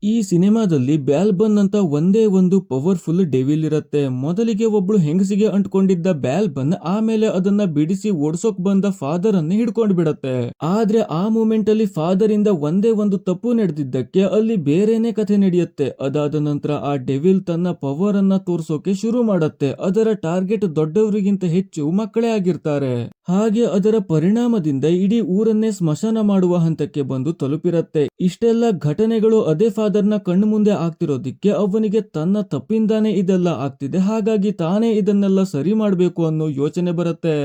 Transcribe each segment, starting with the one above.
ಈ ಸಿನಿಮಾದಲ್ಲಿ ಬ್ಯಾಲ್ಬನ್ ಅಂತ ಒಂದೇ ಒಂದು ಪವರ್ಫುಲ್ ಡೆವಿಲ್ ಇರುತ್ತೆ. ಮೊದಲಿಗೆ ಒಬ್ಳು ಹೆಂಗಸಿಗೆ ಅಂಟ್ಕೊಂಡಿದ್ದ ಬ್ಯಾಲ್ಬನ್ ಆಮೇಲೆ ಅದನ್ನ ಬಿಡಿಸಿ ಓಡಿಸೋಕ್ ಬಂದ ಫಾದರ್ ಅನ್ನ ಹಿಡ್ಕೊಂಡ್ ಬಿಡತ್ತೆ. ಆದ್ರೆ ಆ ಮೂಮೆಂಟ್ ಅಲ್ಲಿ ಫಾದರ್ ಇಂದ ಒಂದೇ ಒಂದು ತಪ್ಪು ನಡೆದಿದ್ದಕ್ಕೆ ಅಲ್ಲಿ ಬೇರೆನೆ ಕಥೆ ನಡೆಯುತ್ತೆ. ಅದಾದ ನಂತರ ಆ ಡೆವಿಲ್ ತನ್ನ ಪವರ್ ಅನ್ನ ತೋರ್ಸೋಕೆ ಶುರು ಮಾಡತ್ತೆ. ಅದರ ಟಾರ್ಗೆಟ್ ದೊಡ್ಡವರಿಗಿಂತ ಹೆಚ್ಚು ಮಕ್ಕಳೇ ಆಗಿರ್ತಾರೆ. ಹಾಗೆ ಅದರ ಪರಿಣಾಮದಿಂದ ಇಡೀ ಊರನ್ನೇ ಸ್ಮಶಾನ ಮಾಡುವ ಹಂತಕ್ಕೆ ಬಂದು ತಲುಪಿರತ್ತೆ. ಇಷ್ಟೆಲ್ಲ ಘಟನೆಗಳು ಅದೇ ಫಾದರ್ನ ಕಣ್ಣು ಮುಂದೆ ಆಗ್ತಿರೋದಿಕ್ಕೆ ಅವನಿಗೆ ತನ್ನ ತಪ್ಪಿಂದಾನೇ ಇದೆಲ್ಲ ಆಗ್ತಿದೆ, ಹಾಗಾಗಿ ತಾನೇ ಇದನ್ನೆಲ್ಲ ಸರಿ ಮಾಡ್ಬೇಕು ಅನ್ನೋ ಯೋಚನೆ ಬರುತ್ತೆ.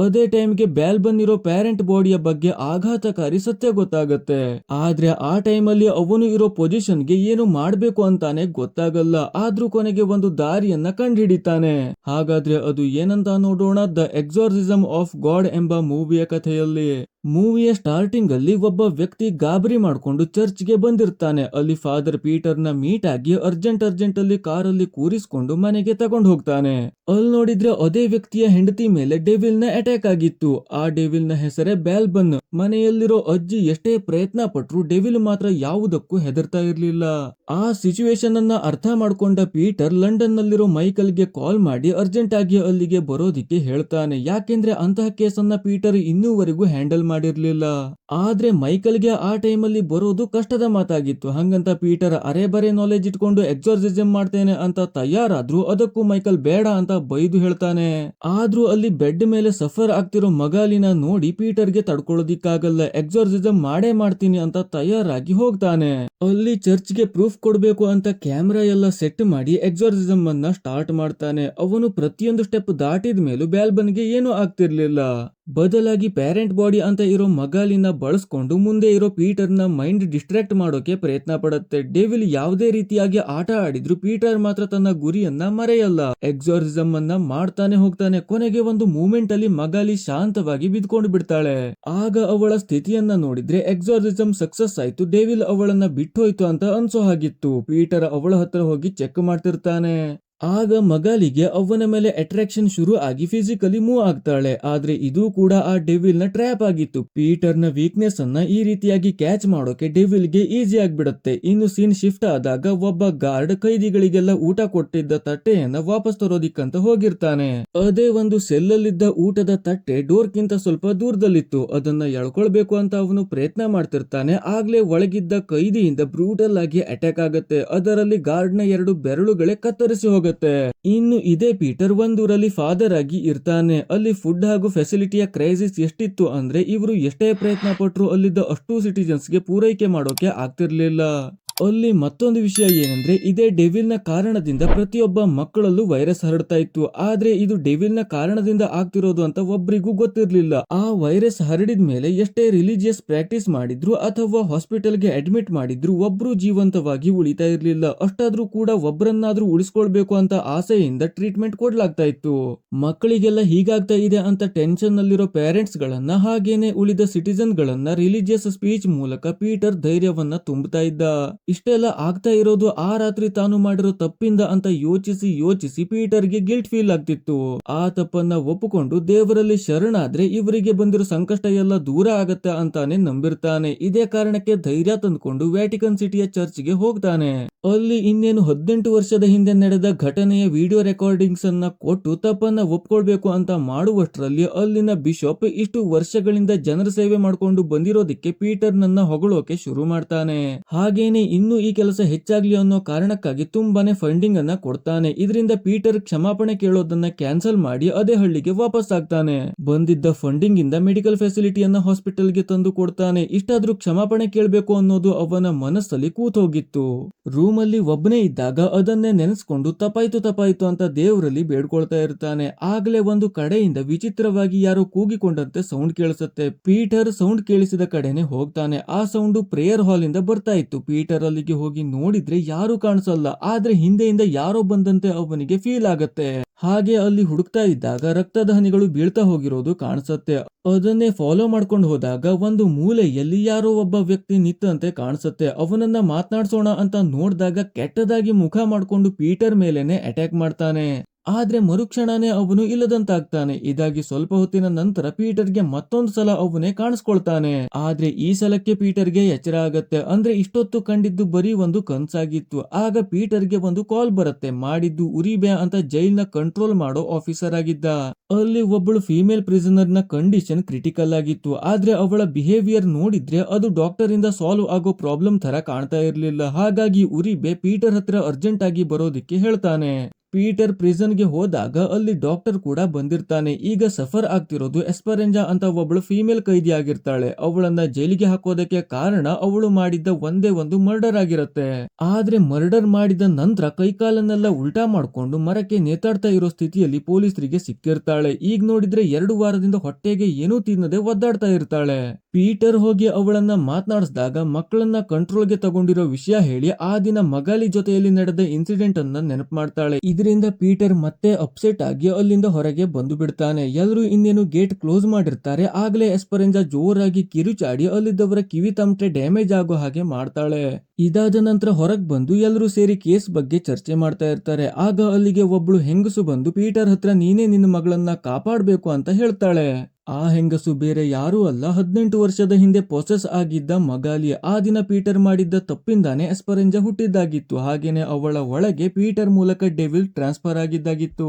ಅದೇ ಟೈಮ್ಗೆ ಬ್ಯಾಲ್ಬನ್ ಇರೋ ಪ್ಯಾರೆಂಟ್ ಬಾಡಿಯ ಬಗ್ಗೆ ಆಘಾತಕಾರಿ ಸತ್ಯ ಗೊತ್ತಾಗತ್ತೆ. ಆದ್ರೆ ಆ ಟೈಮಲ್ಲಿ ಅವನು ಇರೋ ಪೊಸಿಷನ್ಗೆ ಏನು ಮಾಡ್ಬೇಕು ಅಂತಾನೆ ಗೊತ್ತಾಗಲ್ಲ. ಆದ್ರೂ ಕೊನೆಗೆ ಒಂದು ದಾರಿಯನ್ನ ಕಂಡುಹಿಡಿತಾನೆ. ಹಾಗಾದ್ರೆ ಅದು ಏನಂತ ನೋಡೋಣ. ದ ಎಕ್ಸಾರ್ಸಿಸಮ್ ಆಫ್ ಗಾಡ್ ಎಂಬ ಮೂವಿಯ ಕಥೆಯಲ್ಲಿ ಮೂವಿಯ ಸ್ಟಾರ್ಟಿಂಗ್ ಅಲ್ಲಿ ಒಬ್ಬ ವ್ಯಕ್ತಿ ಗಾಬರಿ ಮಾಡ್ಕೊಂಡು ಚರ್ಚ್ಗೆ ಬಂದಿರ್ತಾನೆ. ಅಲ್ಲಿ ಫಾದರ್ ಪೀಟರ್ ನ ಮೀಟ್ ಆಗಿ ಅರ್ಜೆಂಟ್ ಅಲ್ಲಿ ಕಾರಲ್ಲಿ ಕೂರಿಸ್ಕೊಂಡು ಮನೆಗೆ ತಗೊಂಡು ಹೋಗ್ತಾನೆ. ಅಲ್ಲಿ ನೋಡಿದ್ರೆ ಅದೇ ವ್ಯಕ್ತಿಯ ಹೆಂಡತಿ ಮೇಲೆ ಡೆವಿಲ್ ನ ಅಟ್ಯಾಕ್ ಆಗಿತ್ತು. ಆ ಡೆವಿಲ್ ನ ಹೆಸರೇ ಬ್ಯಾಲ್ಬನ್. ಮನೆಯಲ್ಲಿರೋ ಅಜ್ಜಿ ಎಷ್ಟೇ ಪ್ರಯತ್ನ ಪಟ್ರು ಡೆವಿಲ್ ಮಾತ್ರ ಯಾವುದಕ್ಕೂ ಹೆದರ್ತಾ ಇರ್ಲಿಲ್ಲ. ಆ ಸಿಚುವೇಶನ್ ಅನ್ನ ಅರ್ಥ ಮಾಡ್ಕೊಂಡ ಪೀಟರ್ ಲಂಡನ್ ನಲ್ಲಿರೋ ಮೈಕಲ್ ಗೆ ಕಾಲ್ ಮಾಡಿ ಅರ್ಜೆಂಟ್ ಆಗಿ ಅಲ್ಲಿಗೆ ಬರೋದಿಕ್ಕೆ ಹೇಳ್ತಾನೆ. ಯಾಕೆಂದ್ರೆ ಅಂತಹ ಕೇಸನ್ನ ಪೀಟರ್ ಇನ್ನೂವರೆಗೂ ಹ್ಯಾಂಡಲ್ ಮಾಡಿರ್ಲಿಲ್ಲ. ಆದ್ರೆ ಮೈಕಲ್ ಗೆ ಆ ಟೈಮಲ್ಲಿ ಬರೋದು ಕಷ್ಟದ ಮಾತಾಗಿತ್ತು. ಹಂಗಂತ ಪೀಟರ್ ಅರೆ ಬರೆ ನಾಲೆಜ್ ಇಟ್ಕೊಂಡು ಎಕ್ಸಾರ್ಸಿಸಮ್ ಮಾಡ್ತೇನೆ ಅಂತ ತಯಾರಾದ್ರೂ ಅದಕ್ಕೂ ಮೈಕಲ್ ಬೇಡ ಅಂತ ಬೈದು ಹೇಳ್ತಾನೆ. ಆದ್ರೂ ಅಲ್ಲಿ ಬೆಡ್ ಮೇಲೆ ಸಫರ್ ಆಗ್ತಿರೋ ಮಗಾಲಿನ ನೋಡಿ ಪೀಟರ್ ಗೆ ತಡ್ಕೊಳ್ಳೋದಿಕ್ಕಾಗಲ್ಲ. ಎಕ್ಸಾರ್ಸಿಸಮ್ ಮಾಡೇ ಮಾಡ್ತೀನಿ ಅಂತ ತಯಾರಾಗಿ ಹೋಗ್ತಾನೆ. ಅಲ್ಲಿ ಚರ್ಚ್ ಗೆ ಪ್ರೂಫ್ ಕೊಡ್ಬೇಕು ಅಂತ ಕ್ಯಾಮ್ರಾ ಎಲ್ಲ ಸೆಟ್ ಮಾಡಿ ಎಕ್ಸಾರ್ಸಿಸಮ್ ಅನ್ನ ಸ್ಟಾರ್ಟ್ ಮಾಡ್ತಾನೆ. ಅವನು ಪ್ರತಿಯೊಂದು ಸ್ಟೆಪ್ ದಾಟಿದ ಮೇಲೂ ಬ್ಯಾಲ್ಬನ್ ಗೆ ಏನೂ ಆಗ್ತಿರ್ಲಿಲ್ಲ. ಬದಲಾಗಿ ಪ್ಯಾರೆಂಟ್ ಬಾಡಿ ಅಂತ ಇರೋ ಮಗಾಲಿನ ಬಳಸ್ಕೊಂಡು ಮುಂದೆ ಇರೋ ಪೀಟರ್ ನ ಮೈಂಡ್ ಡಿಸ್ಟ್ರಾಕ್ಟ್ ಮಾಡೋಕೆ ಪ್ರಯತ್ನ ಪಡುತ್ತೆ. ಡೆವಿಲ್ ಯಾವುದೇ ರೀತಿಯಾಗಿ ಆಟ ಆಡಿದ್ರು ಪೀಟರ್ ಮಾತ್ರ ತನ್ನ ಗುರಿಯನ್ನ ಮರೆಯಲ್ಲ. ಎಕ್ಸಾರ್ಸಿಸಮ್ ಅನ್ನ ಮಾಡ್ತಾನೆ ಹೋಗ್ತಾನೆ. ಕೊನೆಗೆ ಒಂದು ಮೂಮೆಂಟ್ ಅಲ್ಲಿ ಮಗಾಲಿ ಶಾಂತವಾಗಿ ಬಿದ್ಕೊಂಡು ಬಿಡ್ತಾಳೆ. ಆಗ ಅವಳ ಸ್ಥಿತಿಯನ್ನ ನೋಡಿದ್ರೆ ಎಕ್ಸಾರ್ಸಿಸಮ್ ಸಕ್ಸಸ್ ಆಯ್ತು, ಡೆವಿಲ್ ಅವಳನ್ನ ಬಿಟ್ಟೋಯ್ತು ಅಂತ ಅನ್ಸೋ ಹಾಗಿತ್ತು. ಪೀಟರ್ ಅವಳ ಹತ್ರ ಹೋಗಿ ಚೆಕ್ ಮಾಡ್ತಿರ್ತಾನೆ. ಆಗ ಮಗಾಲಿಗೆ ಅವನ ಮೇಲೆ ಅಟ್ರಾಕ್ಷನ್ ಶುರು ಆಗಿ ಫಿಸಿಕಲಿ ಮೂವ್ ಆಗ್ತಾಳೆ. ಆದ್ರೆ ಇದು ಕೂಡ ಆ ಡೆವಿಲ್ ನ ಟ್ರ್ಯಾಪ್ ಆಗಿತ್ತು. ಪೀಟರ್ ನ ವೀಕ್ನೆಸ್ ಅನ್ನ ಈ ರೀತಿಯಾಗಿ ಕ್ಯಾಚ್ ಮಾಡೋಕೆ ಡೆವಿಲ್ ಗೆ ಈಸಿ ಆಗ್ಬಿಡುತ್ತೆ. ಇನ್ನು ಸೀನ್ ಶಿಫ್ಟ್ ಆದಾಗ ಒಬ್ಬ ಗಾರ್ಡ್ ಕೈದಿಗಳಿಗೆಲ್ಲ ಊಟ ಕೊಟ್ಟಿದ್ದ ತಟ್ಟೆಯನ್ನ ವಾಪಸ್ ತರೋದಿಕ್ಕಂತ ಹೋಗಿರ್ತಾನೆ. ಅದೇ ಒಂದು ಸೆಲ್ಲಲ್ಲಿದ್ದ ಊಟದ ತಟ್ಟೆ ಡೋರ್ ಗಿಂತ ಸ್ವಲ್ಪ ದೂರದಲ್ಲಿತ್ತು. ಅದನ್ನ ಎಳ್ಕೊಳ್ಬೇಕು ಅಂತ ಅವನು ಪ್ರಯತ್ನ ಮಾಡ್ತಿರ್ತಾನೆ. ಆಗ್ಲೇ ಒಳಗಿದ್ದ ಕೈದಿಯಿಂದ ಬ್ರೂಟಲ್ ಆಗಿ ಅಟ್ಯಾಕ್ ಆಗತ್ತೆ. ಅದರಲ್ಲಿ ಗಾರ್ಡ್ ನ 2 ಬೆರಳುಗಳೇ ಕತ್ತರಿಸಿ ಹೋಗುತ್ತೆ. ಇನ್ನು ಇದೇ ಪೀಟರ್ ಒಂದೂರಲ್ಲಿ ಫಾದರ್ ಆಗಿ ಇರ್ತಾನೆ. ಅಲ್ಲಿ ಫುಡ್ ಹಾಗೂ ಫೆಸಿಲಿಟಿಯ ಕ್ರೈಸಿಸ್ ಎಷ್ಟಿತ್ತು ಅಂದ್ರೆ ಇವರು ಎಷ್ಟೇ ಪ್ರಯತ್ನ ಪಟ್ರು ಅಲ್ಲಿದ್ದ ಅಷ್ಟು ಸಿಟಿಜನ್ಸ್ ಗೆ ಪೂರೈಕೆ ಮಾಡೋಕೆ ಆಗ್ತಿರ್ಲಿಲ್ಲ. ಅಲ್ಲಿ ಮತ್ತೊಂದು ವಿಷಯ ಏನಂದ್ರೆ ಇದೇ ಡೆವಿಲ್ ನ ಕಾರಣದಿಂದ ಪ್ರತಿಯೊಬ್ಬ ಮಕ್ಕಳಲ್ಲೂ ವೈರಸ್ ಹರಡ್ತಾ ಇತ್ತು. ಆದ್ರೆ ಇದು ಡೆವಿಲ್ ನ ಕಾರಣದಿಂದ ಆಗ್ತಿರೋದು ಅಂತ ಒಬ್ರಿಗೂ ಗೊತ್ತಿರ್ಲಿಲ್ಲ. ಆ ವೈರಸ್ ಹರಡಿದ ಮೇಲೆ ಎಷ್ಟೇ ರಿಲಿಜಿಯಸ್ ಪ್ರಾಕ್ಟೀಸ್ ಮಾಡಿದ್ರು ಅಥವಾ ಹಾಸ್ಪಿಟಲ್ ಗೆ ಅಡ್ಮಿಟ್ ಮಾಡಿದ್ರು ಒಬ್ರು ಜೀವಂತವಾಗಿ ಉಳಿತಾ ಇರ್ಲಿಲ್ಲ. ಅಷ್ಟಾದ್ರೂ ಕೂಡ ಒಬ್ರನ್ನಾದ್ರೂ ಉಳಿಸ್ಕೊಳ್ಬೇಕು ಅಂತ ಆಸೆಯಿಂದ ಟ್ರೀಟ್ಮೆಂಟ್ ಕೊಡ್ಲಾಗ್ತಾ ಇತ್ತು. ಮಕ್ಕಳಿಗೆಲ್ಲ ಹೀಗಾಗ್ತಾ ಇದೆ ಅಂತ ಟೆನ್ಷನ್ ನಲ್ಲಿರೋ ಪೇರೆಂಟ್ಸ್ ಗಳನ್ನ ಹಾಗೇನೆ ಉಳಿದ ಸಿಟಿಜನ್ ಗಳನ್ನ ರಿಲಿಜಿಯಸ್ ಸ್ಪೀಚ್ ಮೂಲಕ ಪೀಟರ್ ಧೈರ್ಯವನ್ನ ತುಂಬುತ್ತಾ ಇದ್ದ. ಇಷ್ಟೆಲ್ಲ ಆಗ್ತಾ ಇರೋದು ಆ ರಾತ್ರಿ ತಾನು ಮಾಡಿರೋ ತಪ್ಪಿಂದ ಅಂತ ಯೋಚಿಸಿ ಪೀಟರ್ಗೆ ಗಿಲ್ಟ್ ಫೀಲ್ ಆಗ್ತಿತ್ತು. ಆ ತಪ್ಪನ್ನ ಒಪ್ಪಿಕೊಂಡು ದೇವರಲ್ಲಿ ಶರಣಾದ್ರೆ ಇವರಿಗೆ ಬಂದಿರೋ ಸಂಕಷ್ಟ ಎಲ್ಲ ದೂರ ಆಗತ್ತೆ ಅಂತಾನೆ ನಂಬಿರ್ತಾನೆ. ಇದೇ ಕಾರಣಕ್ಕೆ ಧೈರ್ಯ ತಂದ್ಕೊಂಡು ವ್ಯಾಟಿಕನ್ ಸಿಟಿಯ ಚರ್ಚ್ಗೆ ಹೋಗ್ತಾನೆ. ಅಲ್ಲಿ ಇನ್ನೇನು 18 ವರ್ಷದ ಹಿಂದೆ ನಡೆದ ಘಟನೆಯ ವಿಡಿಯೋ ರೆಕಾರ್ಡಿಂಗ್ಸ್ ಅನ್ನ ಕೊಟ್ಟು ತಪ್ಪನ್ನ ಒಪ್ಕೊಳ್ಬೇಕು ಅಂತ ಮಾಡುವಷ್ಟರಲ್ಲಿ ಅಲ್ಲಿನ ಬಿಷಪ್ ಇಷ್ಟು ವರ್ಷಗಳಿಂದ ಜನರ ಸೇವೆ ಮಾಡ್ಕೊಂಡು ಬಂದಿರೋದಕ್ಕೆ ಪೀಟರ್ ನನ್ನ ಹೊಗಳೋಕೆ ಶುರು ಮಾಡ್ತಾನೆ. ಹಾಗೇನೆ ಇನ್ನು ಈ ಕೆಲಸ ಹೆಚ್ಚಾಗ್ಲಿ ಅನ್ನೋ ಕಾರಣಕ್ಕಾಗಿ ತುಂಬಾನೇ ಫಂಡಿಂಗ್ ಅನ್ನ ಕೊಡ್ತಾನೆ. ಇದರಿಂದ ಪೀಟರ್ ಕ್ಷಮಾಪಣೆ ಕೇಳೋದನ್ನ ಕ್ಯಾನ್ಸಲ್ ಮಾಡಿ ಅದೇ ಹಳ್ಳಿಗೆ ವಾಪಸ್ ಆಗ್ತಾನೆ. ಬಂದಿದ್ದ ಫಂಡಿಂಗ್ ಇಂದ ಮೆಡಿಕಲ್ ಫೆಸಿಲಿಟಿಯನ್ನ ಹಾಸ್ಪಿಟಲ್ ಗೆ ತಂದು ಕೊಡ್ತಾನೆ. ಇಷ್ಟಾದ್ರೂ ಕ್ಷಮಾಪಣೆ ಕೇಳಬೇಕು ಅನ್ನೋದು ಅವನ ಮನಸ್ಸಲ್ಲಿ ಕೂತೋಗಿತ್ತು. ರೂಮ್ ಅಲ್ಲಿ ಒಬ್ಬನೇ ಇದ್ದಾಗ ಅದನ್ನೇ ನೆನೆಸ್ಕೊಂಡು ತಪಾಯ್ತು ಅಂತ ದೇವರಲ್ಲಿ ಬೇಡ್ಕೊಳ್ತಾ ಇರ್ತಾನೆ. ಆಗ್ಲೇ ಒಂದು ಕಡೆಯಿಂದ ವಿಚಿತ್ರವಾಗಿ ಯಾರೋ ಕೂಗಿಕೊಂಡಂತೆ ಸೌಂಡ್ ಕೇಳಿಸುತ್ತೆ. ಪೀಟರ್ ಸೌಂಡ್ ಕೇಳಿಸಿದ ಕಡೆನೆ ಹೋಗ್ತಾನೆ. ಆ ಸೌಂಡ್ ಪ್ರೇಯರ್ ಹಾಲ್ ಇಂದ ಬರ್ತಾ ಇತ್ತು. ಪೀಟರ್ ಅಲ್ಲಿಗೆ ಹೋಗಿ ನೋಡಿದ್ರೆ ಯಾರು ಕಾಣಿಸಲ್ಲ. ಆದ್ರೆ ಹಿಂದೆಯಿಂದ ಯಾರೋ ಬಂದಂತೆ ಅವನಿಗೆ ಫೀಲ್ ಆಗತ್ತೆ. ಹಾಗೆ ಅಲ್ಲಿ ಹುಡುಕ್ತಾ ಇದ್ದಾಗ ರಕ್ತದ ಹನಿಗಳು ಬೀಳ್ತಾ ಹೋಗಿರೋದು ಕಾಣಿಸುತ್ತೆ. ಅದನ್ನೇ ಫಾಲೋ ಮಾಡ್ಕೊಂಡು ಹೋದಾಗ ಒಂದು ಮೂಲೆಯಲ್ಲಿ ಯಾರೋ ಒಬ್ಬ ವ್ಯಕ್ತಿ ನಿಂತಂತೆ ಕಾಣಿಸುತ್ತೆ. ಅವನನ್ನ ಮಾತನಾಡ್ಸೋಣ ಅಂತ ನೋಡಿದಾಗ ಕೆಟ್ಟದಾಗಿ ಮುಖ ಮಾಡ್ಕೊಂಡು ಪೀಟರ್ ಮೇಲೆನೆ ಅಟ್ಯಾಕ್ ಮಾಡ್ತಾನೆ. ಆದ್ರೆ ಮರುಕ್ಷಣನೇ ಅವನು ಇಲ್ಲದಂತಾಗ್ತಾನೆ. ಇದಾಗಿ ಸ್ವಲ್ಪ ಹೊತ್ತಿನ ನಂತರ ಪೀಟರ್ಗೆ ಮತ್ತೊಂದು ಸಲ ಅವನೇ ಕಾಣಿಸ್ಕೊಳ್ತಾನೆ. ಆದ್ರೆ ಈ ಸಲಕ್ಕೆ ಪೀಟರ್ಗೆ ಎಚ್ಚರ ಆಗತ್ತೆ. ಅಂದ್ರೆ ಇಷ್ಟೊತ್ತು ಕಂಡಿದ್ದು ಬರೀ ಒಂದು ಕನ್ಸಾಗಿತ್ತು. ಆಗ ಪೀಟರ್ಗೆ ಒಂದು ಕಾಲ್ ಬರುತ್ತೆ. ಮಾಡಿದ್ದು ಉರಿಬೆ ಅಂತ ಜೈಲ್ನ ಕಂಟ್ರೋಲ್ ಮಾಡೋ ಆಫೀಸರ್ ಆಗಿದ್ದ. ಅಲ್ಲಿ ಒಬ್ಬಳು ಫೀಮೇಲ್ ಪ್ರಿಸನರ್ ನ ಕಂಡೀಷನ್ ಕ್ರಿಟಿಕಲ್ ಆಗಿತ್ತು. ಆದ್ರೆ ಅವಳ ಬಿಹೇವಿಯರ್ ನೋಡಿದ್ರೆ ಅದು ಡಾಕ್ಟರ್ ಇಂದ ಸಾಲ್ವ್ ಆಗೋ ಪ್ರಾಬ್ಲಮ್ ತರ ಕಾಣ್ತಾ ಇರ್ಲಿಲ್ಲ. ಹಾಗಾಗಿ ಉರಿಬೆ ಪೀಟರ್ ಹತ್ರ ಅರ್ಜೆಂಟ್ ಆಗಿ ಬರೋದಿಕ್ಕೆ ಹೇಳ್ತಾನೆ. ಪೀಟರ್ ಪ್ರಿಸನ್ ಗೆ ಹೋದಾಗ ಅಲ್ಲಿ ಡಾಕ್ಟರ್ ಕೂಡ ಬಂದಿರ್ತಾನೆ. ಈಗ ಸಫರ್ ಆಗ್ತಿರೋದು ಎಸ್ಪರೆಂಜಾ ಅಂತ ಒಬ್ಬಳು ಫೀಮೇಲ್ ಕೈದಿ ಆಗಿರ್ತಾಳೆ. ಅವಳನ್ನ ಜೈಲಿಗೆ ಹಾಕೋದಕ್ಕೆ ಕಾರಣ ಅವಳು ಮಾಡಿದ್ದ ಒಂದೇ ಒಂದು ಮರ್ಡರ್ ಆಗಿರತ್ತೆ. ಆದ್ರೆ ಮರ್ಡರ್ ಮಾಡಿದ ನಂತರ ಕೈಕಾಲನ್ನೆಲ್ಲ ಉಲ್ಟಾ ಮಾಡ್ಕೊಂಡು ಮರಕ್ಕೆ ನೇತಾಡ್ತಾ ಇರೋ ಸ್ಥಿತಿಯಲ್ಲಿ ಪೊಲೀಸರಿಗೆ ಸಿಕ್ಕಿರ್ತಾಳೆ. ಈಗ ನೋಡಿದ್ರೆ 2 ವಾರದಿಂದ ಹೊಟ್ಟೆಗೆ ಏನೂ ತಿನ್ನದೆ ಒದ್ದಾಡ್ತಾ ಇರ್ತಾಳೆ. ಪೀಟರ್ ಹೋಗಿ ಅವಳನ್ನ ಮಾತನಾಡಿಸಿದಾಗ ಮಕ್ಕಳನ್ನ ಕಂಟ್ರೋಲ್ಗೆ ತಗೊಂಡಿರೋ ವಿಷಯ ಹೇಳಿ ಆ ದಿನ ಮಗಾಲಿ ಜೊತೆಯಲ್ಲಿ ನಡೆದ ಇನ್ಸಿಡೆಂಟ್ ಅನ್ನ ನೆನಪು ಮಾಡ್ತಾಳೆ. ಇದರಿಂದ ಪೀಟರ್ ಮತ್ತೆ ಅಪ್ಸೆಟ್ ಆಗಿ ಅಲ್ಲಿಂದ ಹೊರಗೆ ಬಂದು ಬಿಡ್ತಾನೆ. ಎಲ್ಲರೂ ಇನ್ನೇನು ಗೇಟ್ ಕ್ಲೋಸ್ ಮಾಡಿರ್ತಾರೆ. ಆಗ್ಲೇ ಎಸ್ಪರೆಂಜಾ ಜೋರಾಗಿ ಕಿರುಚಾಡಿ ಅಲ್ಲಿದ್ದವರ ಕಿವಿ ತಮಟೆ ಡ್ಯಾಮೇಜ್ ಆಗೋ ಹಾಗೆ ಮಾಡ್ತಾಳೆ. ಇದಾದ ನಂತರ ಹೊರಗ್ ಬಂದು ಎಲ್ಲರೂ ಸೇರಿ ಕೇಸ್ ಬಗ್ಗೆ ಚರ್ಚೆ ಮಾಡ್ತಾ ಇರ್ತಾರೆ. ಆಗ ಅಲ್ಲಿಗೆ ಒಬ್ಳು ಹೆಂಗಸು ಬಂದು ಪೀಟರ್ ಹತ್ರ ನೀನೇ ನಿನ್ನ ಮಗಳನ್ನ ಕಾಪಾಡ್ಬೇಕು ಅಂತ ಹೇಳ್ತಾಳೆ. ಆ ಹೆಂಗಸು ಬೇರೆ ಯಾರೂ ಅಲ್ಲ, 18 ವರ್ಷದ ಹಿಂದೆ ಪೊಸೆಸ್ ಆಗಿದ್ದ ಮಗಾಲಿ. ಆ ದಿನ ಪೀಟರ್ ಮಾಡಿದ್ದ ತಪ್ಪಿಂದಾನೆ ಎಸ್ಪರೆಂಜಾ ಹುಟ್ಟಿದ್ದಾಗಿತ್ತು. ಹಾಗೇನೆ ಅವಳ ಒಳಗೆ ಪೀಟರ್ ಮೂಲಕ ಡೆವಿಲ್ ಟ್ರಾನ್ಸ್ಫರ್ ಆಗಿದ್ದಾಗಿತ್ತು.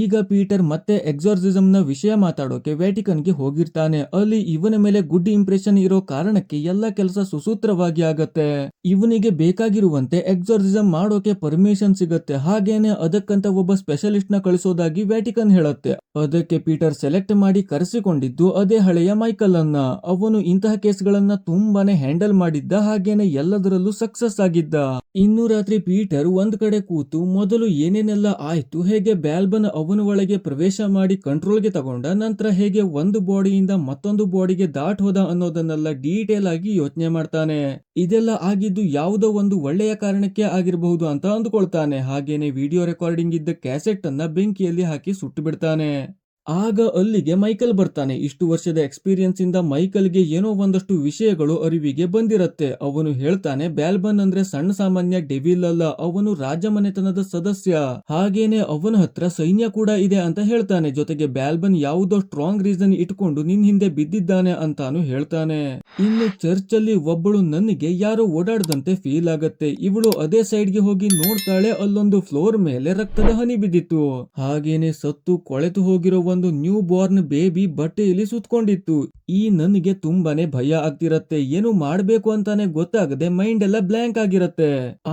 ಈಗ ಪೀಟರ್ ಮತ್ತೆ ಎಕ್ಸಾರ್ಸಿಸಮ್ ನ ವಿಷಯ ಮಾತಾಡೋಕೆ ವ್ಯಾಟಿಕನ್ ಗೆ ಹೋಗಿರ್ತಾನೆ. ಅಲ್ಲಿ ಇವನ ಮೇಲೆ ಗುಡ್ ಇಂಪ್ರೆಷನ್ ಇರೋ ಕಾರಣಕ್ಕೆ ಎಲ್ಲ ಕೆಲಸ ಸುಸೂತ್ರವಾಗಿ ಆಗತ್ತೆ. ಇವನಿಗೆ ಬೇಕಾಗಿರುವಂತೆ ಎಕ್ಸಾರ್ಸಿಸಮ್ ಮಾಡೋಕೆ ಪರ್ಮಿಷನ್ ಸಿಗತ್ತೆ. ಹಾಗೇನೆ ಅದಕ್ಕಂತ ಒಬ್ಬ ಸ್ಪೆಷಲಿಸ್ಟ್ ನ ಕಳಿಸೋದಾಗಿ ವ್ಯಾಟಿಕನ್ ಹೇಳುತ್ತೆ. ಅದಕ್ಕೆ ಪೀಟರ್ ಸೆಲೆಕ್ಟ್ ಮಾಡಿ ಕರೆಸಿಕೊಂಡಿದ್ದು ಅದೇ ಹಳೆಯ ಮೈಕಲ್ ಅನ್ನ. ಅವನು ಇಂತಹ ಕೇಸ್ಗಳನ್ನ ತುಂಬಾನೇ ಹ್ಯಾಂಡಲ್ ಮಾಡಿದ್ದ. ಹಾಗೇನೆ ಎಲ್ಲದರಲ್ಲೂ ಸಕ್ಸಸ್ ಆಗಿದ್ದ. ಇನ್ನು ರಾತ್ರಿ ಪೀಟರ್ ಒಂದ್ ಕಡೆ ಕೂತು ಮೊದಲು ಏನೇನೆಲ್ಲ ಆಯ್ತು, ಹೇಗೆ ಬ್ಯಾಲ್ಬನ್ ಅವನ ಒಳಗೆ ಪ್ರವೇಶ ಮಾಡಿ ಕಂಟ್ರೋಲ್ಗೆ ತಗೊಂಡ, ನಂತರ ಹೇಗೆ ಒಂದು ಬಾಡಿಯಿಂದ ಮತ್ತೊಂದು ಬಾಡಿಗೆ ದಾಟ್ ಹೋದ ಅನ್ನೋದನ್ನೆಲ್ಲ ಡೀಟೇಲ್ ಆಗಿ ಯೋಚನೆ ಮಾಡ್ತಾನೆ. ಇದೆಲ್ಲ ಆಗಿದ್ದು ಯಾವುದೋ ಒಂದು ಒಳ್ಳೆಯ ಕಾರಣಕ್ಕೆ ಆಗಿರಬಹುದು ಅಂತ ಅಂದುಕೊಳ್ತಾನೆ. ಹಾಗೇನೆ ವಿಡಿಯೋ ರೆಕಾರ್ಡಿಂಗ್ ಇದ್ದ ಕ್ಯಾಸೆಟ್ ಅನ್ನ ಬೆಂಕಿಯಲ್ಲಿ ಹಾಕಿ ಸುಟ್ಟು ಬಿಡ್ತಾನೆ. ಆಗ ಅಲ್ಲಿಗೆ ಮೈಕಲ್ ಬರ್ತಾನೆ. ಇಷ್ಟು ವರ್ಷದ ಎಕ್ಸ್ಪೀರಿಯನ್ಸ್ ಇಂದ ಮೈಕಲ್ಗೆ ಏನೋ ಒಂದಷ್ಟು ವಿಷಯಗಳು ಅರಿವಿಗೆ ಬಂದಿರತ್ತೆ. ಅವನು ಹೇಳ್ತಾನೆ, ಬ್ಯಾಲ್ಬನ್ ಅಂದ್ರೆ ಸಣ್ಣ ಸಾಮಾನ್ಯ ಡೆವಿಲ್ ಅಲ್ಲ, ಅವನು ರಾಜಮನೆತನದ ಸದಸ್ಯ. ಹಾಗೇನೆ ಅವನ ಹತ್ರ ಸೈನ್ಯ ಕೂಡ ಇದೆ ಅಂತ ಹೇಳ್ತಾನೆ. ಜೊತೆಗೆ ಬ್ಯಾಲ್ಬನ್ ಯಾವುದೋ ಸ್ಟ್ರಾಂಗ್ ರೀಸನ್ ಇಟ್ಕೊಂಡು ನಿನ್ ಹಿಂದೆ ಬಿದ್ದಿದ್ದಾನೆ ಅಂತಾನು ಹೇಳ್ತಾನೆ. ಇನ್ನು ಚರ್ಚ್ ಅಲ್ಲಿ ಒಬ್ಬಳು ನನಗೆ ಯಾರೋ ಓಡಾಡದಂತೆ ಫೀಲ್ ಆಗತ್ತೆ. ಇವಳು ಅದೇ ಸೈಡ್ ಗೆ ಹೋಗಿ ನೋಡ್ತಾಳೆ. ಅಲ್ಲೊಂದು ಫ್ಲೋರ್ ಮೇಲೆ ರಕ್ತದ ಹನಿ ಬಿದ್ದಿತ್ತು. ಹಾಗೇನೆ ಸತ್ತು ಕೊಳೆತು ಹೋಗಿರೋ ಒಂದು ನ್ಯೂ ಬಾರ್ನ್ ಬೇಬಿ ಬಟ್ಟೆಯಲ್ಲಿ ಸುತ್ಕೊಂಡಿತ್ತು. ಈ ನನಗೆ ತುಂಬಾನೇ ಭಯ ಆಗ್ತಿರತ್ತೆ. ಏನು ಮಾಡ್ಬೇಕು ಅಂತಾನೆ ಗೊತ್ತಾಗದೆ ಮೈಂಡ್ ಎಲ್ಲ ಬ್ಲಾಂಕ್ ಆಗಿರತ್ತೆ.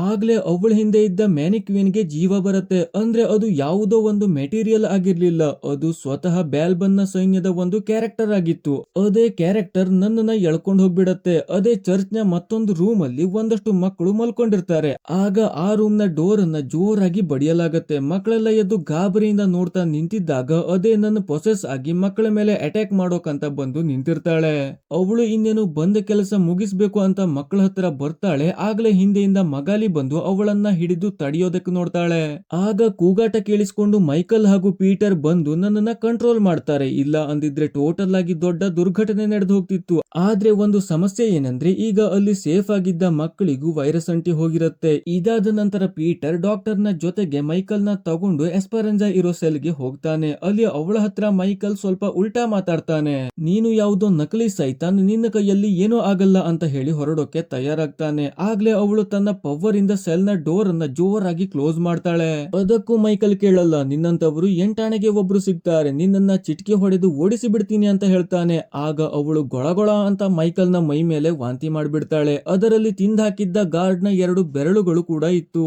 ಆಗ್ಲೇ ಅವಳ ಹಿಂದೆ ಇದ್ದ ಮ್ಯಾನಿಕ್ವಿನ್ ಗೆ ಜೀವ ಬರುತ್ತೆ. ಅಂದ್ರೆ ಅದು ಯಾವುದೋ ಒಂದು ಮೆಟೀರಿಯಲ್ ಆಗಿರ್ಲಿಲ್ಲ, ಅದು ಸ್ವತಃ ಬ್ಯಾಲ್ಬನ್ ನ ಸೈನ್ಯದ ಒಂದು ಕ್ಯಾರೆಕ್ಟರ್ ಆಗಿತ್ತು. ಅದೇ ಕ್ಯಾರೆಕ್ಟರ್ ನನ್ನನ್ನ ಎಳ್ಕೊಂಡು ಹೋಗ್ಬಿಡತ್ತೆ. ಅದೇ ಚರ್ಚ್ ನ ಮತ್ತೊಂದು ರೂಮ್ ಅಲ್ಲಿ ಒಂದಷ್ಟು ಮಕ್ಕಳು ಮಲ್ಕೊಂಡಿರ್ತಾರೆ. ಆಗ ಆ ರೂಮ್ ನ ಡೋರ್ ಅನ್ನ ಜೋರಾಗಿ ಬಡಿಯಲಾಗತ್ತೆ. ಮಕ್ಕಳೆಲ್ಲ ಎದ್ದು ಗಾಬರಿಯಿಂದ ನೋಡ್ತಾ ನಿಂತಿದ್ದಾಗ ಅದೇ ನನ್ನ ಪೊಸೆಸ್ ಆಗಿ ಮಕ್ಕಳ ಮೇಲೆ ಅಟ್ಯಾಕ್ ಮಾಡೋಕಂತ ಬಂದು ನಿಂತಿರ್ತಾಳೆ. ಅವಳು ಇನ್ನೇನು ಬಂದ ಕೆಲಸ ಮುಗಿಸ್ಬೇಕು ಅಂತ ಮಕ್ಕಳ ಹತ್ರ ಬರ್ತಾಳೆ. ಆಗ್ಲೇ ಹಿಂದೆಯಿಂದ ಮಗಾಲಿ ಬಂದು ಅವಳನ್ನ ಹಿಡಿದು ತಡೆಯೋದಕ್ಕೆ ನೋಡ್ತಾಳೆ. ಆಗ ಕೂಗಾಟ ಕೇಳಿಸ್ಕೊಂಡು ಮೈಕಲ್ ಹಾಗೂ ಪೀಟರ್ ಬಂದು ನನ್ನನ್ನ ಕಂಟ್ರೋಲ್ ಮಾಡ್ತಾರೆ. ಇಲ್ಲ ಅಂದಿದ್ರೆ ಟೋಟಲ್ ಆಗಿ ದೊಡ್ಡ ದುರ್ಘಟನೆ ನಡೆದು ಹೋಗ್ತಿತ್ತು. ಆದ್ರೆ ಒಂದು ಸಮಸ್ಯೆ ಏನಂದ್ರೆ ಈಗ ಅಲ್ಲಿ ಸೇಫ್ ಆಗಿದ್ದ ಮಕ್ಕಳಿಗೂ ವೈರಸ್ ಅಂಟಿ ಹೋಗಿರತ್ತೆ. ಇದಾದ ನಂತರ ಪೀಟರ್ ಡಾಕ್ಟರ್ ನ ಜೊತೆಗೆ ಮೈಕಲ್ ನ ತಗೊಂಡು ಎಸ್ಪರೆಂಜಾ ಇರೋ ಸೆಲ್ ಗೆ ಹೋಗ್ತಾನೆ. ಅಲ್ಲಿ ಅವಳ ಹತ್ರ ಮೈಕಲ್ ಸ್ವಲ್ಪ ಉಲ್ಟಾ ಮಾತಾಡ್ತಾನೆ. ನೀನು ಯಾವುದೋ ನಕಲಿ ಸೈತಾನ್, ನಿನ್ನ ಕೈಯಲ್ಲಿ ಏನೂ ಆಗಲ್ಲ ಅಂತ ಹೇಳಿ ಹೊರಡೋಕೆ ತಯಾರಾಗ್ತಾನೆ. ಆಗ್ಲೇ ಅವಳು ತನ್ನ ಪವರ್ ಇಂದ ಸೆಲ್ ನ ಡೋರ್ ಅನ್ನ ಜೋರಾಗಿ ಕ್ಲೋಸ್ ಮಾಡ್ತಾಳೆ. ಅದಕ್ಕೂ ಮೈಕಲ್ ಕೇಳಲ್ಲ. ನಿನ್ನಂತವರು 8 ಆಣೆಗೆ ಒಬ್ರು ಸಿಗ್ತಾರೆ, ನಿನ್ನನ್ನ ಚಿಟಿಕೆ ಹೊಡೆದು ಓಡಿಸಿ ಬಿಡ್ತೀನಿ ಅಂತ ಹೇಳ್ತಾನೆ. ಆಗ ಅವಳು ಗೊಳಗೊಳ ಅಂತ ಮೈಕಲ್ ನ ಮೈ ಮೇಲೆ ವಾಂತಿ ಮಾಡ್ಬಿಡ್ತಾಳೆ. ಅದರಲ್ಲಿ ತಿಂದಾಕಿದ್ದ ಗಾರ್ಡ್ ನ 2 ಬೆರಳುಗಳು ಕೂಡ ಇತ್ತು.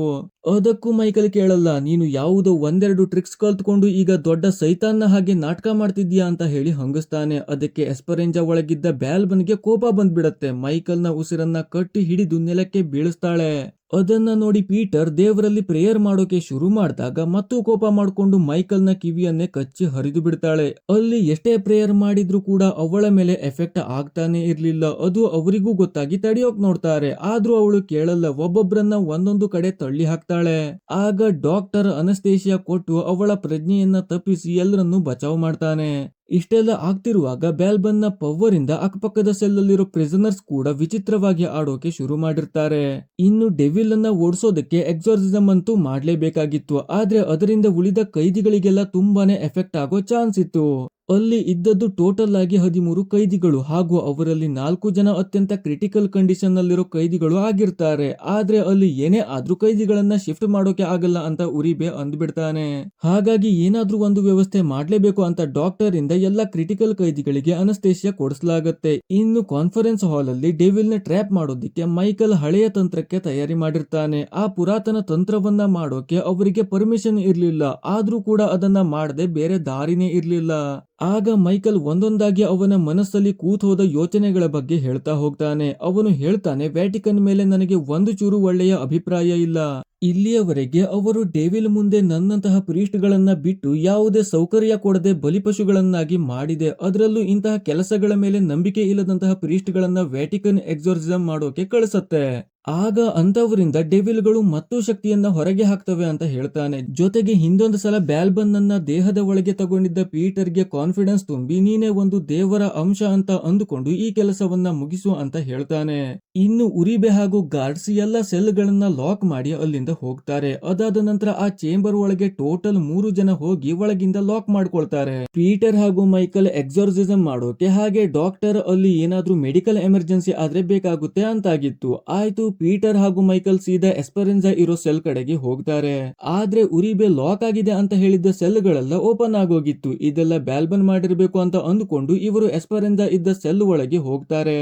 ಅದಕ್ಕೂ ಮೈಕಲ್ ಕೇಳಲ್ಲ. ನೀನು ಯಾವುದೋ ಒಂದೆರಡು ಟ್ರಿಕ್ಸ್ ಕಲ್ತ್ಕೊಂಡು ಈಗ ದೊಡ್ಡ ಸೈತಾನ್ನ ಹಾಗೆ ನಾಟಕ ಮಾಡ್ತಿದ್ಯಾ ಅಂತ ಹೇಳಿ ಹಂಗಿಸ್ತಾನೆ. ಅದಕ್ಕೆ ಎಸ್ಪರೆಂಜಾ ಒಳಗಿದ್ದ ಬ್ಯಾಲ್ಬನ್ ಗೆ ಕೋಪ ಬಂದ್ಬಿಡತ್ತೆ. ಮೈಕಲ್ ನ ಉಸಿರನ್ನ ಕಟ್ಟಿ ಹಿಡಿದು ನೆಲಕ್ಕೆ ಬೀಳಿಸ್ತಾಳೆ. ಅದನ್ನ ನೋಡಿ ಪೀಟರ್ ದೇವರಲ್ಲಿ ಪ್ರೇಯರ್ ಮಾಡೋಕೆ ಶುರು ಮಾಡಿದಾಗ ಮತ್ತು ಕೋಪ ಮಾಡ್ಕೊಂಡು ಮೈಕಲ್ ನ ಕಿವಿಯನ್ನೇ ಕಚ್ಚಿ ಹರಿದು ಬಿಡ್ತಾಳೆ. ಅಲ್ಲಿ ಎಷ್ಟೇ ಪ್ರೇಯರ್ ಮಾಡಿದ್ರು ಕೂಡ ಅವಳ ಮೇಲೆ ಎಫೆಕ್ಟ್ ಆಗ್ತಾನೆ ಇರ್ಲಿಲ್ಲ. ಅದು ಅವರಿಗೂ ಗೊತ್ತಾಗಿ ತಡೆಯೋಕ್ ನೋಡ್ತಾರೆ. ಆದ್ರೂ ಅವಳು ಕೇಳಲ್ಲ. ಒಬ್ಬೊಬ್ರನ್ನ ಒಂದೊಂದು ಕಡೆ ತಳ್ಳಿ ಹಾಕ್ತಾಳೆ. ಆಗ ಡಾಕ್ಟರ್ ಅನಸ್ತೇಶಿಯಾ ಕೊಟ್ಟು ಅವಳ ಪ್ರಜ್ಞೆಯನ್ನ ತಪ್ಪಿಸಿ ಎಲ್ಲರನ್ನೂ ಬಚಾವ್ ಮಾಡ್ತಾನೆ. ಇಷ್ಟೆಲ್ಲ ಆಗ್ತಿರುವಾಗ ಬ್ಯಾಲ್ಬನ್ ನ ಪವರ್ ಇಂದ ಅಕ್ಕಪಕ್ಕದ ಸೆಲ್ ಅಲ್ಲಿರೋ ಪ್ರಿಸನರ್ಸ್ ಕೂಡ ವಿಚಿತ್ರವಾಗಿ ಆಡೋಕೆ ಶುರು ಮಾಡಿರ್ತಾರೆ. ಇನ್ನು ಡೆವಿಲ್ ಅನ್ನ ಓಡಿಸೋದಕ್ಕೆ ಎಕ್ಸಾರ್ಸಿಸಮ್ ಅಂತೂ ಮಾಡ್ಲೇಬೇಕಾಗಿತ್ತು, ಆದ್ರೆ ಅದರಿಂದ ಉಳಿದ ಕೈದಿಗಳಿಗೆಲ್ಲ ತುಂಬಾನೇ ಎಫೆಕ್ಟ್ ಆಗೋ ಚಾನ್ಸ್ ಇತ್ತು. ಅಲ್ಲಿ ಇದ್ದದ್ದು ಟೋಟಲ್ ಆಗಿ 13 ಕೈದಿಗಳು ಹಾಗೂ ಅವರಲ್ಲಿ 4 ಜನ ಅತ್ಯಂತ ಕ್ರಿಟಿಕಲ್ ಕಂಡೀಷನ್ ನಲ್ಲಿರೋ ಕೈದಿಗಳು ಆಗಿರ್ತಾರೆ. ಆದ್ರೆ ಅಲ್ಲಿ ಏನೇ ಆದ್ರೂ ಕೈದಿಗಳನ್ನ ಶಿಫ್ಟ್ ಮಾಡೋಕೆ ಆಗಲ್ಲ ಅಂತ ಉರಿಬೆ ಅಂದ್ಬಿಡ್ತಾನೆ. ಹಾಗಾಗಿ ಏನಾದ್ರೂ ಒಂದು ವ್ಯವಸ್ಥೆ ಮಾಡ್ಲೇಬೇಕು ಅಂತ ಡಾಕ್ಟರ್ ಇಂದ ಎಲ್ಲಾ ಕ್ರಿಟಿಕಲ್ ಕೈದಿಗಳಿಗೆ ಅನಸ್ತೇಶಿಯಾ ಕೊಡಿಸಲಾಗತ್ತೆ. ಇನ್ನು ಕಾನ್ಫರೆನ್ಸ್ ಹಾಲ್ ಅಲ್ಲಿ ಡೆವಿಲ್ ನ ಟ್ರ್ಯಾಪ್ ಮಾಡೋದಿಕ್ಕೆ ಮೈಕಲ್ ಹಳೆಯ ತಂತ್ರಕ್ಕೆ ತಯಾರಿ ಮಾಡಿರ್ತಾನೆ. ಆ ಪುರಾತನ ತಂತ್ರವನ್ನ ಮಾಡೋಕೆ ಅವರಿಗೆ ಪರ್ಮಿಷನ್ ಇರ್ಲಿಲ್ಲ, ಆದ್ರೂ ಕೂಡ ಅದನ್ನ ಮಾಡದೆ ಬೇರೆ ದಾರಿನೇ ಇರ್ಲಿಲ್ಲ. ಆಗ ಮೈಕಲ್ ಒಂದೊಂದಾಗಿ ಅವನ ಮನಸ್ಸಲ್ಲಿ ಕೂತೋದ ಯೋಚನೆಗಳ ಬಗ್ಗೆ ಹೇಳ್ತಾ ಹೋಗ್ತಾನೆ. ಅವನು ಹೇಳ್ತಾನೆ, ವ್ಯಾಟಿಕನ್ ಮೇಲೆ ನನಗೆ ಒಂದು ಚೂರು ಒಳ್ಳೆಯ ಅಭಿಪ್ರಾಯ ಇಲ್ಲ. ಇಲ್ಲಿಯವರೆಗೆ ಅವರು ಡೆವಿಲ್ ಮುಂದೆ ನನ್ನಂತಹ ಪ್ರೀಸ್ಟ್ ಗಳನ್ನ ಬಿಟ್ಟು ಯಾವುದೇ ಸೌಕರ್ಯ ಕೊಡದೆ ಬಲಿಪಶುಗಳನ್ನಾಗಿ ಮಾಡಿದೆ. ಅದರಲ್ಲೂ ಇಂತಹ ಕೆಲಸಗಳ ಮೇಲೆ ನಂಬಿಕೆ ಇಲ್ಲದಂತಹ ಪ್ರೀಸ್ಟ್ ಗಳನ್ನ ವ್ಯಾಟಿಕನ್ ಎಕ್ಸಾರ್ಸಿಸಮ್ ಮಾಡೋಕೆ ಕಳಿಸತ್ತೆ. ಆಗ ಅಂತವರಿಂದ ಡೆವಿಲ್ಗಳು ಮತ್ತೂ ಶಕ್ತಿಯನ್ನ ಹೊರಗೆ ಹಾಕ್ತವೆ ಅಂತ ಹೇಳ್ತಾನೆ. ಜೊತೆಗೆ ಹಿಂದೊಂದು ಸಲ ಬ್ಯಾಲ್ಬನ್ ನನ್ನ ದೇಹದ ಒಳಗೆ ತಗೊಂಡಿದ್ದ ಪೀಟರ್ಗೆ ಕಾನ್ಫಿಡೆನ್ಸ್ ತುಂಬಿ ನೀನೇ ಒಂದು ದೇವರ ಅಂಶ ಅಂತ ಅಂದುಕೊಂಡು ಈ ಕೆಲಸವನ್ನ ಮುಗಿಸು ಅಂತ ಹೇಳ್ತಾನೆ. ಇನ್ನು ಉರಿಬೆ ಹಾಗೂ ಗಾರ್ಡ್ಸ್ ಎಲ್ಲ ಸೆಲ್ ಗಳನ್ನ ಲಾಕ್ ಮಾಡಿ ಅಲ್ಲಿಂದ ಹೋಗ್ತಾರೆ. ಅದಾದ ನಂತರ ಆ ಚೇಂಬರ್ ಒಳಗೆ ಟೋಟಲ್ 3 ಜನ ಹೋಗಿ ಒಳಗಿಂದ ಲಾಕ್ ಮಾಡ್ಕೊಳ್ತಾರೆ. ಪೀಟರ್ ಹಾಗೂ ಮೈಕಲ್ ಎಕ್ಸಾರ್ಸಿಸಮ್ ಮಾಡೋಕೆ, ಹಾಗೆ ಡಾಕ್ಟರ್ ಅಲ್ಲಿ ಏನಾದ್ರೂ ಮೆಡಿಕಲ್ ಎಮರ್ಜೆನ್ಸಿ ಆದ್ರೆ ಬೇಕಾಗುತ್ತೆ ಅಂತಾಗಿತ್ತು. ಆಯ್ತು, ಪೀಟರ್ ಹಾಗೂ ಮೈಕಲ್ ಸೀದಾ ಎಸ್ಪರೆನ್ಸಾ ಇರೋ ಸೆಲ್ ಕಡೆಗೆ ಹೋಗ್ತಾರೆ. ಆದ್ರೆ ಉರಿಬೆ ಲಾಕ್ ಆಗಿದೆ ಅಂತ ಹೇಳಿದ್ದ ಸೆಲ್ ಗಳೆಲ್ಲ ಓಪನ್ ಆಗೋಗಿತ್ತು. ಇದೆಲ್ಲ ಬ್ಯಾಲ್ಬನ್ ಮಾಡಿರ್ಬೇಕು ಅಂತ ಅಂದುಕೊಂಡು ಇವರು ಎಸ್ಪರೆನ್ಸಾ ಇದ್ದ ಸೆಲ್ ಒಳಗೆ ಹೋಗ್ತಾರೆ.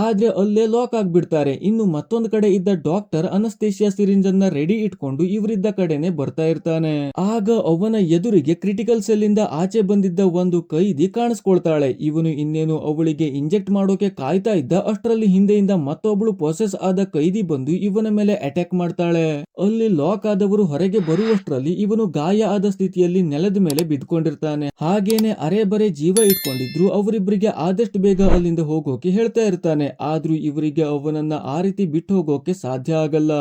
ಆದ್ರೆ ಅಲ್ಲೇ ಲಾಕ್ ಆಗ್ಬಿಡ್ತಾರೆ. ಇನ್ನು ಮತ್ತೊಂದು ಕಡೆ ಇದ್ದ ಡಾಕ್ಟರ್ ಅನಸ್ತೇಶಿಯಾ ಸಿರಿಂಜ್ ಅನ್ನ ರೆಡಿ ಇಟ್ಕೊಂಡು ಇವರಿದ್ದ ಕಡೆನೆ ಬರ್ತಾ ಇರ್ತಾನೆ. ಆಗ ಅವನ ಎದುರಿಗೆ ಕ್ರಿಟಿಕಲ್ ಸೆಲ್ ಇಂದ ಆಚೆ ಬಂದಿದ್ದ ಒಂದು ಕೈದಿ ಕಾಣಿಸ್ಕೊಳ್ತಾಳೆ. ಇವನು ಇನ್ನೇನು ಅವಳಿಗೆ ಇಂಜೆಕ್ಟ್ ಮಾಡೋಕೆ ಕಾಯ್ತಾ ಇದ್ದ ಅಷ್ಟರಲ್ಲಿ ಹಿಂದೆಯಿಂದ ಮತ್ತೊಬ್ಳು ಪ್ರೊಸೆಸ್ ಆದ ಕೈದಿ ಬಂದು ಇವನ ಮೇಲೆ ಅಟ್ಯಾಕ್ ಮಾಡ್ತಾಳೆ. ಅಲ್ಲಿ ಲಾಕ್ ಆದವರು ಹೊರಗೆ ಬರುವಷ್ಟರಲ್ಲಿ ಇವನು ಗಾಯ ಆದ ಸ್ಥಿತಿಯಲ್ಲಿ ನೆಲದ ಮೇಲೆ ಬಿದ್ಕೊಂಡಿರ್ತಾನೆ. ಹಾಗೇನೆ ಅರೆ ಬರೆ ಜೀವ ಇಟ್ಕೊಂಡಿದ್ರು ಅವರಿಬ್ಬರಿಗೆ ಆದಷ್ಟು ಬೇಗ ಅಲ್ಲಿಂದ ಹೋಗೋಕೆ ಹೇಳ್ತಾ ಇರ್ತಾನೆ. ಆದ್ರೂ ಇವರಿಗೆ ಅವನನ್ನ ಆ ರೀತಿ ಬಿಟ್ಟು ಹೋಗೋಕೆ ಸಾಧ್ಯ ಆಗಲ್ಲ.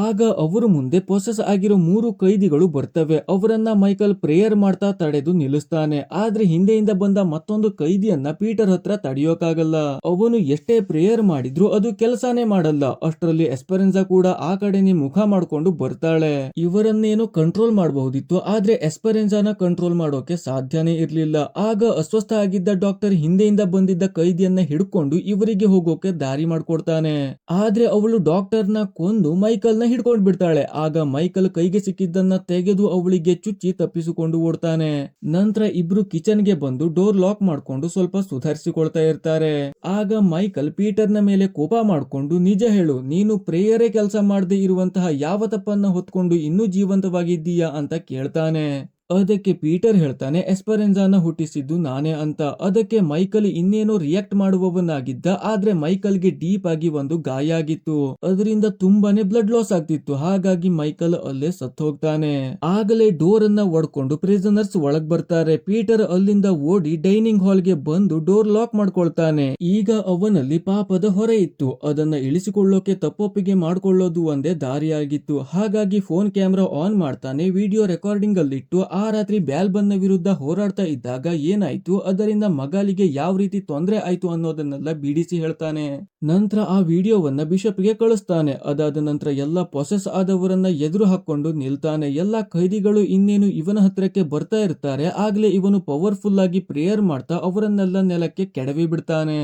ಆಗ ಅವರು ಮುಂದೆ ಪ್ರೊಸೆಸ್ ಆಗಿರೋ 3 ಕೈದಿಗಳು ಬರ್ತವೆ. ಅವರನ್ನ ಮೈಕಲ್ ಪ್ರೇಯರ್ ಮಾಡ್ತಾ ತಡೆದು ನಿಲ್ಲಿಸ್ತಾನೆ. ಆದ್ರೆ ಹಿಂದೆಯಿಂದ ಬಂದ ಮತ್ತೊಂದು ಕೈದಿಯನ್ನ ಪೀಟರ್ ಹತ್ರ ತಡೆಯೋಕಾಗಲ್ಲ. ಅವನು ಎಷ್ಟೇ ಪ್ರೇಯರ್ ಮಾಡಿದ್ರು ಅದು ಕೆಲಸನೇ ಮಾಡಲ್ಲ. ಅಷ್ಟರಲ್ಲಿ ಎಸ್ಪರೆನ್ಸಾ ಕೂಡ ಆ ಕಡೆನೆ ಮುಖ ಮಾಡ್ಕೊಂಡು ಬರ್ತಾಳೆ. ಇವರನ್ನೇನೋ ಕಂಟ್ರೋಲ್ ಮಾಡಬಹುದಿತ್ತು, ಆದ್ರೆ ಎಸ್ಪರೆನ್ಸಾನ ಕಂಟ್ರೋಲ್ ಮಾಡೋಕೆ ಸಾಧ್ಯನೇ ಇರ್ಲಿಲ್ಲ. ಆಗ ಅಸ್ವಸ್ಥ ಆಗಿದ್ದ ಡಾಕ್ಟರ್ ಹಿಂದೆಯಿಂದ ಬಂದಿದ್ದ ಕೈದಿಯನ್ನ ಹಿಡ್ಕೊಂಡು ಇವರಿಗೆ ಹೋಗೋಕೆ ದಾರಿ ಮಾಡ್ಕೊಡ್ತಾನೆ. ಆದ್ರೆ ಅವಳು ಡಾಕ್ಟರ್ ನ ಕೊಂದು ಮೈಕಲ್ ನ ಹಿಡ್ಕೊಂಡ್ ಬಿಡ್ತಾಳೆ. ಆಗ ಮೈಕಲ್ ಕೈಗೆ ಸಿಕ್ಕಿದ್ದನ್ನ ತೆಗೆದು ಅವಳಿಗೆ ಚುಚ್ಚಿ ತಪ್ಪಿಸಿಕೊಂಡು ಓಡ್ತಾನೆ. ನಂತರ ಇಬ್ರು ಕಿಚನ್ ಗೆ ಬಂದು ಡೋರ್ ಲಾಕ್ ಮಾಡ್ಕೊಂಡು ಸ್ವಲ್ಪ ಸುಧಾರಿಸಿಕೊಳ್ತಾ ಇರ್ತಾರೆ. ಆಗ ಮೈಕಲ್ ಪೀಟರ್ ನ ಮೇಲೆ ಕೋಪ ಮಾಡ್ಕೊಂಡು, ನಿಜ ಹೇಳು, ನೀನು ಪ್ರೇಯರೇ ಕೆಲಸ ಮಾಡದೆ ಇರುವಂತಹ ಯಾವ ತಪ್ಪನ್ನ ಹೊತ್ಕೊಂಡು ಇನ್ನೂ ಜೀವಂತವಾಗಿದ್ದೀಯಾ ಅಂತ ಕೇಳ್ತಾನೆ. ಅದಕ್ಕೆ ಪೀಟರ್ ಹೇಳ್ತಾನೆ, ಎಸ್ಪರೆನ್ಸಾನ ಹುಟ್ಟಿಸಿದ್ದು ನಾನೇ ಅಂತ. ಅದಕ್ಕೆ ಮೈಕಲ್ ಇನ್ನೇನೋ ರಿಯಾಕ್ಟ್ ಮಾಡುವವನಾಗಿದ್ದ, ಆದ್ರೆ ಮೈಕಲ್ಗೆ ಡೀಪ್ ಆಗಿ ಒಂದು ಗಾಯ ಆಗಿತ್ತು. ಅದರಿಂದ ತುಂಬಾನೇ ಬ್ಲಡ್ ಲಾಸ್ ಆಗ್ತಿತ್ತು. ಹಾಗಾಗಿ ಮೈಕಲ್ ಅಲ್ಲೇ ಸತ್ತು ಹೋಗ್ತಾನೆ. ಆಗಲೇ ಡೋರ್ ಅನ್ನ ಒಡ್ಕೊಂಡು ಪ್ರಿಸನರ್ಸ್ ಒಳಗ್ ಬರ್ತಾರೆ. ಪೀಟರ್ ಅಲ್ಲಿಂದ ಓಡಿ ಡೈನಿಂಗ್ ಹಾಲ್ ಗೆ ಬಂದು ಡೋರ್ ಲಾಕ್ ಮಾಡ್ಕೊಳ್ತಾನೆ. ಈಗ ಅವನಲ್ಲಿ ಪಾಪದ ಹೊರೆ ಇತ್ತು. ಅದನ್ನ ಇಳಿಸಿಕೊಳ್ಳೋಕೆ ತಪ್ಪೊಪ್ಪಿಗೆ ಮಾಡ್ಕೊಳ್ಳೋದು ಒಂದೇ ದಾರಿಯಾಗಿತ್ತು. ಹಾಗಾಗಿ ಫೋನ್ ಕ್ಯಾಮೆರಾ ಆನ್ ಮಾಡ್ತಾನೆ. ವಿಡಿಯೋ ರೆಕಾರ್ಡಿಂಗ್ ಅಲ್ಲಿಟ್ಟು ಆ ರಾತ್ರಿ ಬ್ಯಾಲ್ಬನ್ ವಿರುದ್ಧ ಹೋರಾಡ್ತಾ ಇದ್ದಾಗ ಏನಾಯ್ತು, ಅದರಿಂದ ಮಗಾಲಿಗೆ ಯಾವ ರೀತಿ ತೊಂದರೆ ಆಯ್ತು ಅನ್ನೋದನ್ನೆಲ್ಲ ಬಿಡಿಸಿ ಹೇಳ್ತಾನೆ. ನಂತರ ಆ ವಿಡಿಯೋವನ್ನ ಬಿಷಪ್ ಗೆ ಕಳಿಸ್ತಾನೆ. ಅದಾದ ನಂತರ ಎಲ್ಲಾ ಪ್ರೊಸೆಸ್ ಆದವರನ್ನ ಎದುರು ಹಾಕೊಂಡು ನಿಲ್ತಾನೆ. ಎಲ್ಲಾ ಖೈದಿಗಳು ಇನ್ನೇನು ಇವನ ಹತ್ರಕ್ಕೆ ಬರ್ತಾ ಇರ್ತಾರೆ. ಆಗ್ಲೇ ಇವನು ಪವರ್ಫುಲ್ ಆಗಿ ಪ್ರೇಯರ್ ಮಾಡ್ತಾ ಅವರನ್ನೆಲ್ಲ ನೆಲಕ್ಕೆ ಕೆಡವಿ ಬಿಡ್ತಾನೆ.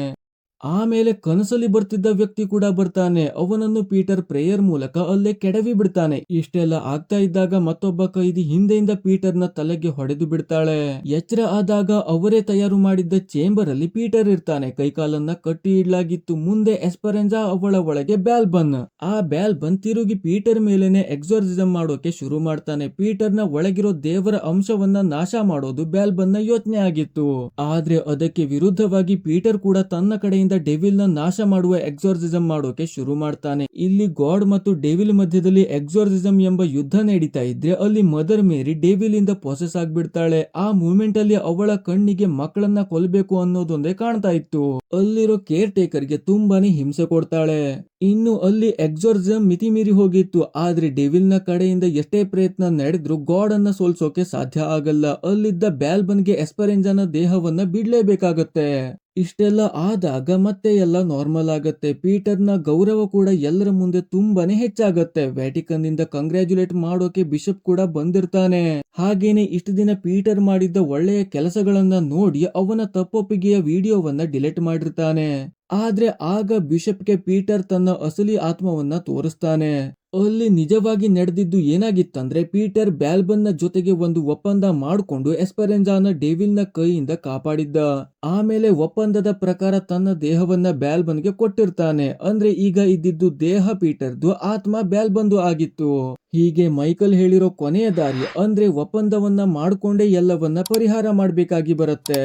ಆಮೇಲೆ ಕನಸಲ್ಲಿ ಬರ್ತಿದ್ದ ವ್ಯಕ್ತಿ ಕೂಡ ಬರ್ತಾನೆ. ಅವನನ್ನು ಪೀಟರ್ ಪ್ರೇಯರ್ ಮೂಲಕ ಅಲ್ಲೇ ಕೆಡವಿ ಬಿಡ್ತಾನೆ. ಇಷ್ಟೆಲ್ಲ ಆಗ್ತಾ ಇದ್ದಾಗ ಮತ್ತೊಬ್ಬ ಕೈದಿ ಹಿಂದೆಯಿಂದ ಪೀಟರ್ ನ ತಲೆಗೆ ಹೊಡೆದು ಬಿಡ್ತಾಳೆ. ಎಚ್ಚರ ಆದಾಗ ಅವರೇ ತಯಾರು ಮಾಡಿದ್ದ ಚೇಂಬರ್ ಅಲ್ಲಿ ಪೀಟರ್ ಇರ್ತಾನೆ. ಕೈಕಾಲನ್ನ ಕಟ್ಟಿ ಇಡ್ಲಾಗಿತ್ತು. ಮುಂದೆ ಎಸ್ಪರೆನ್ಸಾ, ಅವಳ ಒಳಗೆ ಬ್ಯಾಲ್ಬನ್. ಆ ಬ್ಯಾಲ್ಬನ್ ತಿರುಗಿ ಪೀಟರ್ ಮೇಲೆನೆ ಎಕ್ಸಾರ್ಸಿಸಮ್ ಮಾಡೋಕೆ ಶುರು ಮಾಡ್ತಾನೆ. ಪೀಟರ್ ನ ಒಳಗಿರೋ ದೇವರ ಅಂಶವನ್ನ ನಾಶ ಮಾಡೋದು ಬ್ಯಾಲ್ಬನ್ ನ ಯೋಚನೆ ಆಗಿತ್ತು. ಆದ್ರೆ ಅದಕ್ಕೆ ವಿರುದ್ಧವಾಗಿ ಪೀಟರ್ ಕೂಡ ತನ್ನ ಕಡೆಯಿಂದ ಡೆವಿಲ್ ನ ನಾಶ ಮಾಡುವ ಎಕ್ಸಾರ್ಸಿಸಮ್ ಮಾಡೋಕೆ ಶುರು ಮಾಡ್ತಾನೆ. ಇಲ್ಲಿ ಗಾಡ್ ಮತ್ತು ಡೆವಿಲ್ ಮಧ್ಯದಲ್ಲಿ ಎಕ್ಸಾರ್ಸಿಸಮ್ ಎಂಬ ಯುದ್ಧ ನಡೀತಾ ಇದ್ರೆ ಅಲ್ಲಿ ಮದರ್ ಮೇರಿ ಡೆವಿಲ್ ಇಂದ ಪ್ರೊಸೆಸ್ ಆಗ್ಬಿಡ್ತಾಳೆ. ಆ ಮೂಮೆಂಟ್ ಅಲ್ಲಿ ಅವಳ ಕಣ್ಣಿಗೆ ಮಕ್ಕಳನ್ನ ಕೊಲ್ಲಬೇಕು ಅನ್ನೋದೊಂದೇ ಕಾಣ್ತಾ ಇತ್ತು. ಅಲ್ಲಿರೋ ಕೇರ್ ಟೇಕರ್ ಗೆ ತುಂಬಾನೇ ಹಿಂಸೆ ಕೊಡ್ತಾಳೆ. ಇನ್ನು ಅಲ್ಲಿ ಎಕ್ಸಾರ್ಸಿಸಮ್ ಮಿತಿ ಮೀರಿ ಹೋಗಿತ್ತು. ಆದ್ರೆ ಡೆವಿಲ್ ನ ಕಡೆಯಿಂದ ಎಷ್ಟೇ ಪ್ರಯತ್ನ ನಡೆದ್ರು ಗಾಡ್ ಅನ್ನ ಸೋಲ್ಸೋಕೆ ಸಾಧ್ಯ ಆಗಲ್ಲ. ಅಲ್ಲಿದ್ದ ಬ್ಯಾಲ್ಬನ್ಗೆ ಎಸ್ಪರೆಂಜಾನ ದೇಹವನ್ನ ಬಿಡ್ಲೇಬೇಕಾಗತ್ತೆ. ಇಷ್ಟೆಲ್ಲ ಆದಾಗ ಮತ್ತೆ ಎಲ್ಲ ನಾರ್ಮಲ್ ಆಗತ್ತೆ. ಪೀಟರ್ನ ಗೌರವ ಕೂಡ ಎಲ್ಲರ ಮುಂದೆ ತುಂಬಾನೇ ಹೆಚ್ಚಾಗತ್ತೆ. ವ್ಯಾಟಿಕನ್ ನಿಂದ ಕಂಗ್ರ್ಯಾಚುಲೇಟ್ ಮಾಡೋಕೆ ಬಿಷಪ್ ಕೂಡ ಬಂದಿರ್ತಾನೆ. ಹಾಗೇನೆ ಇಷ್ಟು ದಿನ ಪೀಟರ್ ಮಾಡಿದ್ದ ಒಳ್ಳೆಯ ಕೆಲಸಗಳನ್ನ ನೋಡಿ ಅವನ ತಪ್ಪೊಪ್ಪಿಗೆಯ ವಿಡಿಯೋವನ್ನ ಡಿಲೀಟ್ ಮಾಡಿರ್ತಾನೆ. ಆದ್ರೆ ಆಗ ಬಿಷಪ್ಗೆ ಪೀಟರ್ ತನ್ನ ಅಸಲಿ ಆತ್ಮವನ್ನ ತೋರಿಸ್ತಾನೆ. ಅಲ್ಲಿ ನಿಜವಾಗಿ ನಡೆದಿದ್ದು ಏನಾಗಿತ್ತಂದ್ರೆ ಪೀಟರ್ ಬ್ಯಾಲ್ಬನ್ ನ ಜೊತೆಗೆ ಒಂದು ಒಪ್ಪಂದ ಮಾಡಿಕೊಂಡು ಎಸ್ಪರೆಂಜಾನ ಡೆವಿಲ್ ನ ಕೈಯಿಂದ ಕಾಪಾಡಿದ್ದ. ಆಮೇಲೆ ಒಪ್ಪಂದದ ಪ್ರಕಾರ ತನ್ನ ದೇಹವನ್ನ ಬ್ಯಾಲ್ಬನ್ಗೆ ಕೊಟ್ಟಿರ್ತಾನೆ. ಅಂದ್ರೆ ಈಗ ಇದ್ದಿದ್ದು ದೇಹ ಪೀಟರ್ದು, ಆತ್ಮ ಬ್ಯಾಲ್ಬನ್ದು ಆಗಿತ್ತು. ಹೀಗೆ ಮೈಕಲ್ ಹೇಳಿರೋ ಕೊನೆಯ ದಾರಿ ಅಂದ್ರೆ ಒಪ್ಪಂದವನ್ನ ಮಾಡ್ಕೊಂಡೇ ಎಲ್ಲವನ್ನ ಪರಿಹಾರ ಮಾಡ್ಬೇಕಾಗಿ ಬರುತ್ತೆ.